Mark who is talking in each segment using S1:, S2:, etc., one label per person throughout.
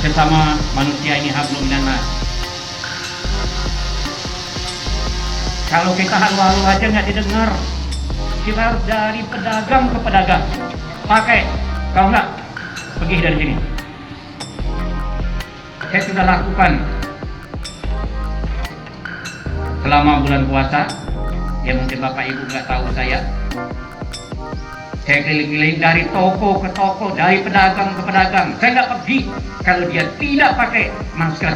S1: sesama manusia ini hablum minannas. Kalau kita halu-halu aja nggak didengar, kita harus dari pedagang ke pedagang. Pakai, kalau nggak pergi dari sini. Saya sudah lakukan selama bulan puasa. Ya mungkin Bapak Ibu nggak tahu saya keliling-keliling dari toko ke toko, dari pedagang ke pedagang. Saya nggak pergi kalau dia tidak pakai masker.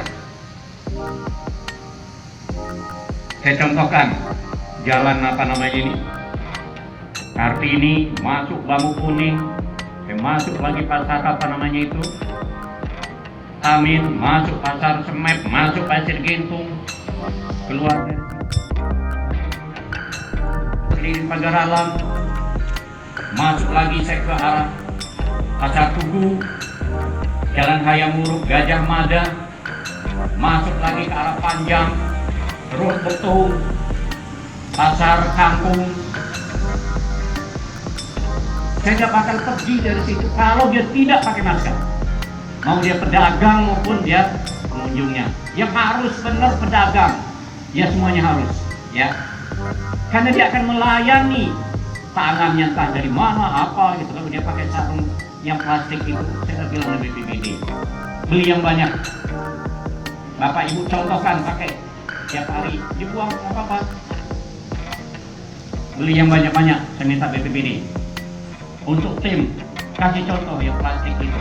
S1: Saya contohkan jalan apa namanya ini, Kartini, masuk Bambu Kuning, saya masuk lagi pasar apa namanya itu, Amin, masuk pasar Semep, masuk Pasir Gintung, keluar dari keliling Pagar Alam, masuk lagi saya ke arah Pasar Tugu, Jalan Hayamuruk, Gajah Mada, masuk lagi ke arah Panjang, terus Betung, Pasar Kangkung. Saya nggak bakal pergi dari situ kalau dia tidak pakai masker. Mau dia pedagang maupun dia pengunjungnya, yang harus benar pedagang, ya semuanya harus, ya. Karena dia akan melayani tangannya entah dari mana apa gitu. Kalau dia pakai sarung yang plastik itu, saya bilang lebih BPBD. Beli yang banyak. Bapak Ibu contohkan pakai tiap hari, dibuang apa-apa. Beli yang banyak-banyak, saya minta BPBD. Untuk tim, kasih contoh yang plastik itu.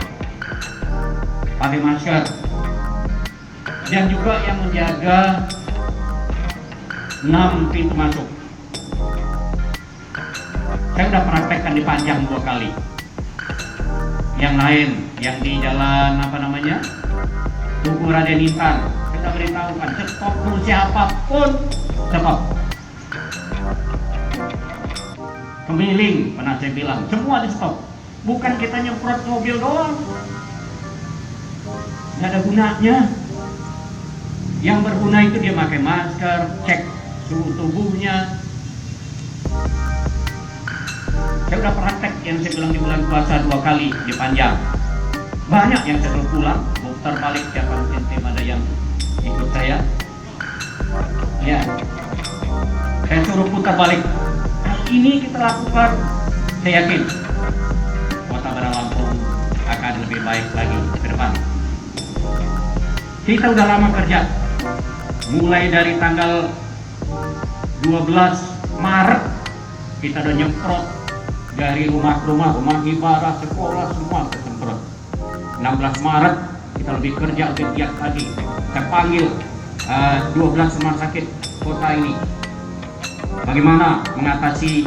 S1: Pakai masker. Dan juga yang menjaga 6 pintu masuk. Saya sudah praktekkan di Panjang 2 kali. Yang lain, yang di jalan apa namanya, Tugu Raden Intan, saya sudah beritahukan, stop dulu siapapun, stop. Kemiling, pernah saya bilang, semua di stop. Bukan kita nyemprot mobil doang, nggak ada gunanya. Yang berguna itu dia pakai masker, cek suhu tubuhnya. Saya udah praktek yang saya bilang di bulan puasa 2 kali di Panjang. Banyak yang saya suruh pulang, muter balik siapa mungkin tim ada yang ikut saya. Ya, saya suruh putar balik. Ini kita lakukan, saya yakin Kota Bandar Lampung akan lebih baik lagi ke depan. Kita udah lama kerja, mulai dari tanggal 12 Maret kita udah nyemprot dari rumah ke rumah, rumah ibadah, sekolah, semua kita semprot. 16 Maret kita lebih kerja, lebih giat lagi. Kita panggil 12 rumah sakit kota ini. Bagaimana mengatasi